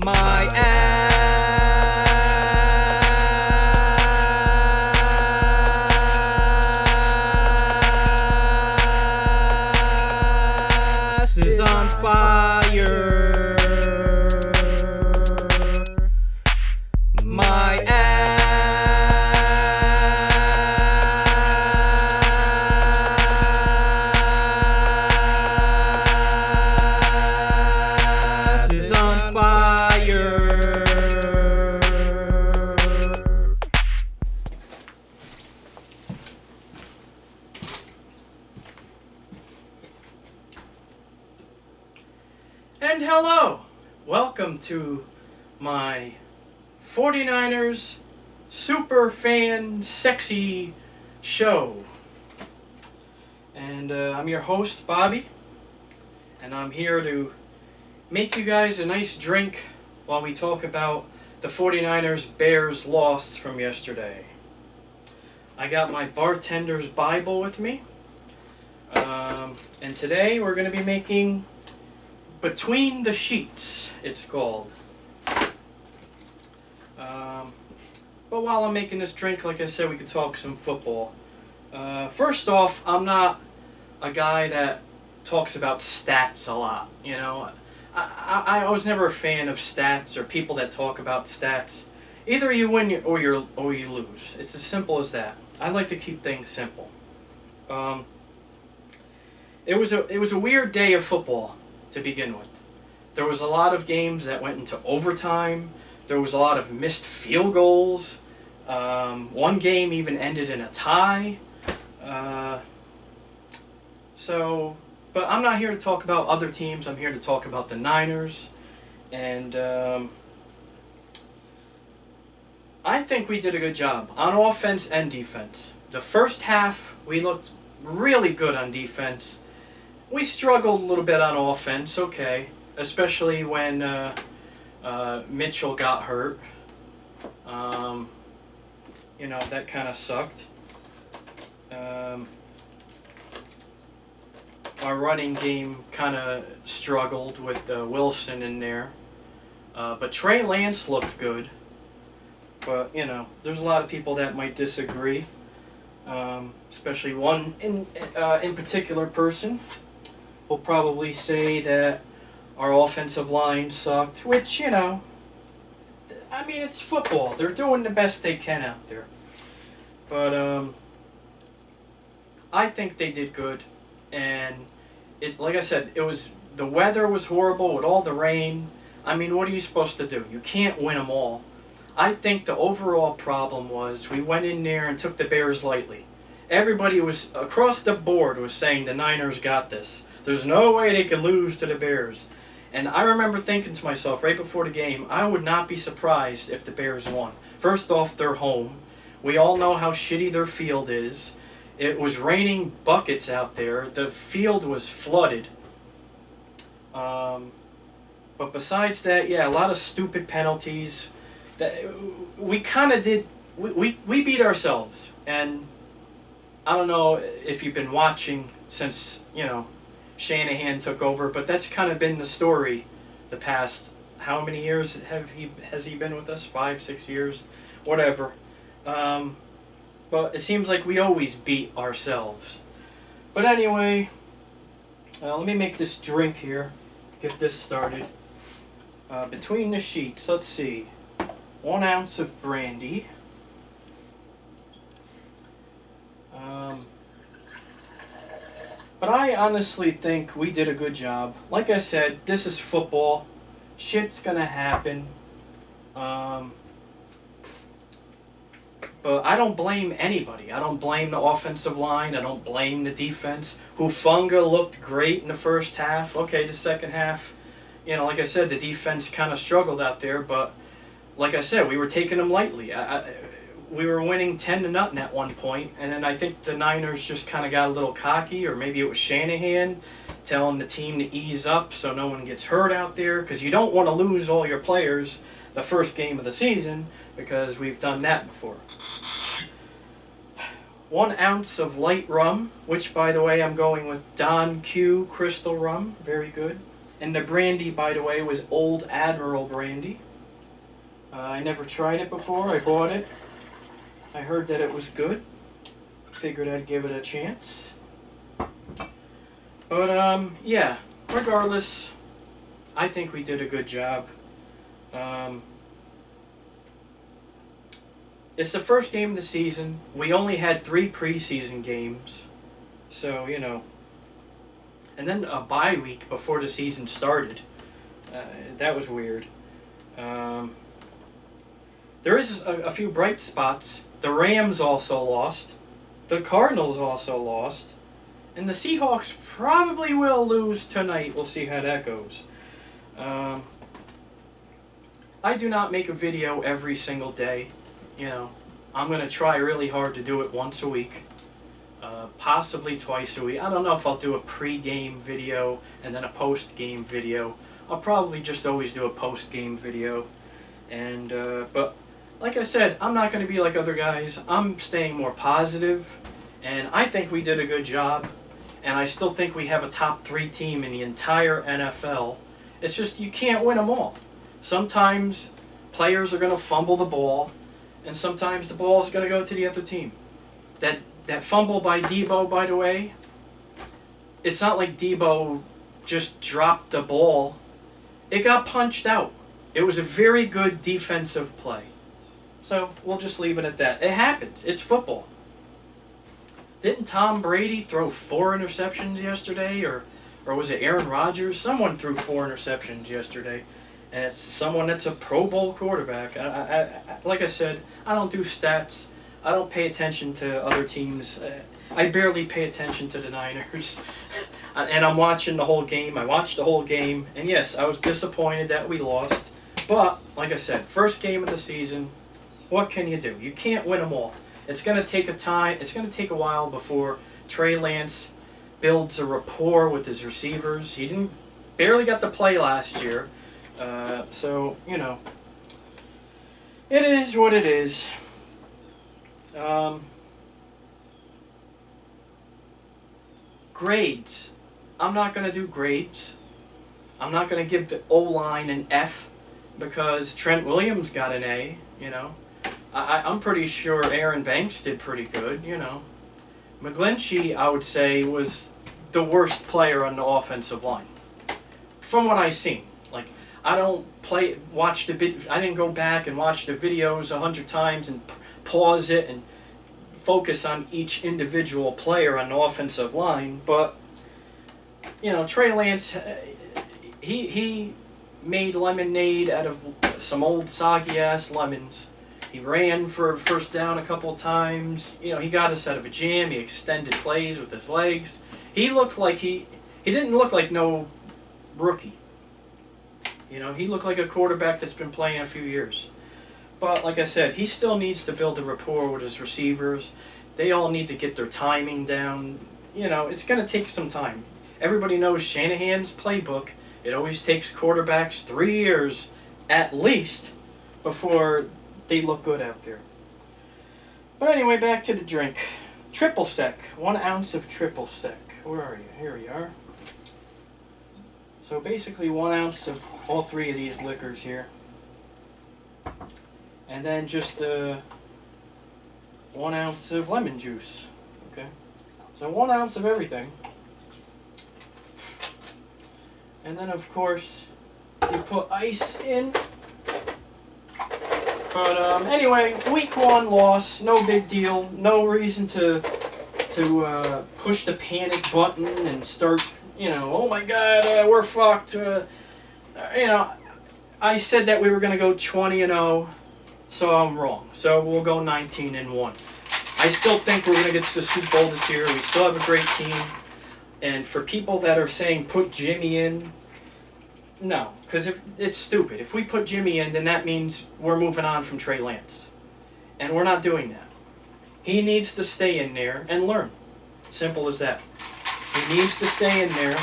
My ass is on fire. My ass is on fire. And hello, welcome to my 49ers super fan sexy show. And I'm your host, Bobby, and I'm here to make you guys a nice drink while we talk about the 49ers Bears loss from yesterday. I got my bartender's Bible with me, and today we're going to be making Between the Sheets, it's called. But while I'm making this drink, like I said, we could talk some football. First off, I'm not a guy that talks about stats a lot, you know. I was never a fan of stats or people that talk about stats. Either you win or you lose. It's as simple as that. I like to keep things simple. It was a weird day of football to begin with. There was a lot of games that went into overtime. There was a lot of missed field goals. One game even ended in a tie. But I'm not here to talk about other teams. I'm here to talk about the Niners. And I think we did a good job on offense and defense. The first half, we looked really good on defense. We struggled a little bit on offense, okay. Especially when Mitchell got hurt. You know, that kind of sucked. Our running game kind of struggled with Wilson in there. But Trey Lance looked good. But, you know, there's a lot of people that might disagree. Especially one in particular person will probably say that our offensive line sucked, which, you know, I mean, it's football. They're doing the best they can out there. But I think they did good. And like I said, the weather was horrible with all the rain. I mean, what are you supposed to do? You can't win them all. I think the overall problem was we went in there and took the Bears lightly. Everybody was, across the board, was saying the Niners got this. There's no way they could lose to the Bears. And I remember thinking to myself right before the game, I would not be surprised if the Bears won. First off, they're home. We all know how shitty their field is. It was raining buckets out there. The field was flooded. But besides that, yeah, a lot of stupid penalties. We kind of did. We beat ourselves. And I don't know if you've been watching since, you know, Shanahan took over, but that's kind of been the story the past, how many years has he been with us? 5, 6 years? Whatever. But it seems like we always beat ourselves. But anyway, let me make this drink here. Get this started. Between the Sheets, let's see. 1 ounce of brandy. But I honestly think we did a good job. Like I said, this is football. Shit's gonna happen. But I don't blame anybody. I don't blame the offensive line. I don't blame the defense. Hufanga looked great in the first half. Okay, the second half, you know, like I said, the defense kind of struggled out there. But like I said, we were taking them lightly. We were winning 10-0 at one point, and then I think the Niners just kind of got a little cocky, or maybe it was Shanahan telling the team to ease up so no one gets hurt out there, because you don't want to lose all your players the first game of the season, because we've done that before. 1 ounce of light rum, which, by the way, I'm going with Don Q Crystal Rum. Very good. And the brandy, by the way, was Old Admiral brandy. I never tried it before. I bought it. I heard that it was good. Figured I'd give it a chance. But, yeah. Regardless, I think we did a good job. It's the first game of the season. We only had 3 preseason games. So, you know. And then a bye week before the season started. That was weird. There is a few bright spots. The Rams also lost. The Cardinals also lost. And the Seahawks probably will lose tonight. We'll see how that goes. I do not make a video every single day. You know, I'm going to try really hard to do it once a week. Possibly twice a week. I don't know if I'll do a pre-game video and then a post-game video. I'll probably just always do a post-game video. And, but, like I said, I'm not going to be like other guys. I'm staying more positive. And I think we did a good job. And I still think we have a top 3 team in the entire NFL. It's just you can't win them all. Sometimes players are going to fumble the ball. And sometimes the ball is going to go to the other team. That fumble by Debo, by the way, it's not like Debo just dropped the ball. It got punched out. It was a very good defensive play. So we'll just leave it at that. It happens. It's football. Didn't Tom Brady throw 4 interceptions yesterday? Or was it Aaron Rodgers? Someone threw 4 interceptions yesterday. And it's someone that's a Pro Bowl quarterback. Like I said, I don't do stats. I don't pay attention to other teams. I barely pay attention to the Niners. And I'm watching the whole game. I watched the whole game. And yes, I was disappointed that we lost. But, like I said, first game of the season, what can you do? You can't win them all. It's going to take It's going to take a while before Trey Lance builds a rapport with his receivers. He barely got to play last year. So, you know, it is what it is. Grades. I'm not going to do grades. I'm not going to give the O-line an F because Trent Williams got an A, you know. I'm pretty sure Aaron Banks did pretty good, you know. McGlinchey, I would say, was the worst player on the offensive line. From what I've seen. Like, I didn't go back and watch the videos 100 times and pause it and focus on each individual player on the offensive line, but you know, Trey Lance, he made lemonade out of some old soggy ass lemons. He ran for a first down a couple of times. You know, he got us out of a jam. He extended plays with his legs. He looked like he didn't look like no rookie. You know, he looked like a quarterback that's been playing a few years. But like I said, he still needs to build a rapport with his receivers. They all need to get their timing down. You know, it's going to take some time. Everybody knows Shanahan's playbook. It always takes quarterbacks 3 years at least before they look good out there. But anyway, back to the drink. Triple sec. 1 ounce of triple sec. Where are you? Here you are. So basically 1 ounce of all 3 of these liquors here. And then just 1 ounce of lemon juice. Okay? So 1 ounce of everything. And then of course you put ice in. But anyway, week 1 loss, no big deal. No reason to push the panic button and start, you know, oh my God, we're fucked. You know, I said that we were going to go 20-0. So I'm wrong. So we'll go 19-1. I still think we're going to get to the Super Bowl this year. We still have a great team. And for people that are saying put Jimmy in, no. Because it's stupid. If we put Jimmy in, then that means we're moving on from Trey Lance. And we're not doing that. He needs to stay in there and learn. Simple as that. He needs to stay in there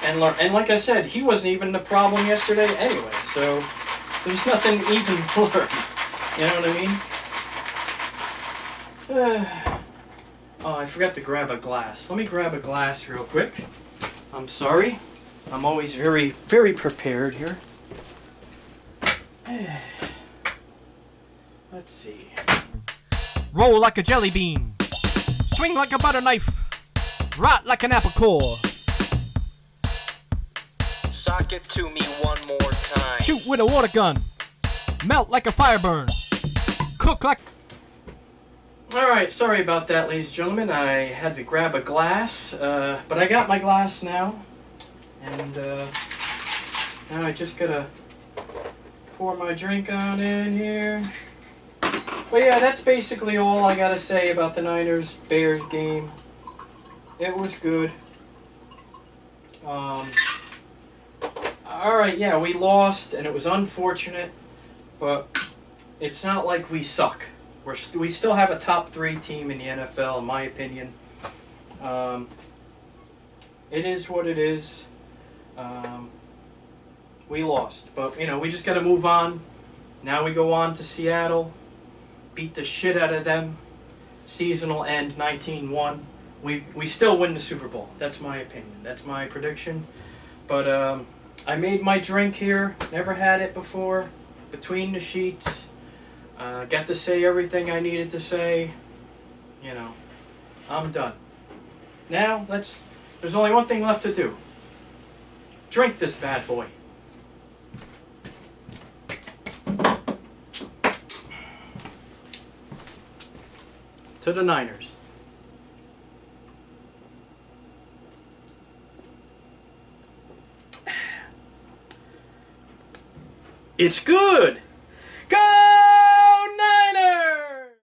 and learn. And like I said, he wasn't even the problem yesterday anyway. So there's nothing even to learn. You know what I mean? Oh, I forgot to grab a glass. Let me grab a glass real quick. I'm sorry. I'm always very, very prepared here. Let's see. Roll like a jelly bean. Swing like a butter knife. Rot like an apple core. Sock it to me one more time. Shoot with a water gun. Melt like a fire burn. Cook like... Alright, sorry about that, ladies and gentlemen. I had to grab a glass, but I got my glass now. And now I just gotta pour my drink on in here. But yeah, that's basically all I gotta say about the Niners-Bears game. It was good. Alright, yeah, we lost, and it was unfortunate, but it's not like we suck. We still have a top 3 team in the NFL, in my opinion. It is what it is. We lost, but you know, we just got to move on. Now we go on to Seattle, beat the shit out of them. Seasonal end 19-1. We still win the Super Bowl. That's my opinion. That's my prediction. But I made my drink here. Never had it before. Between the sheets. Got to say everything I needed to say. You know, I'm done. Now there's only one thing left to do. Drink this bad boy. To the Niners. It's good! Go!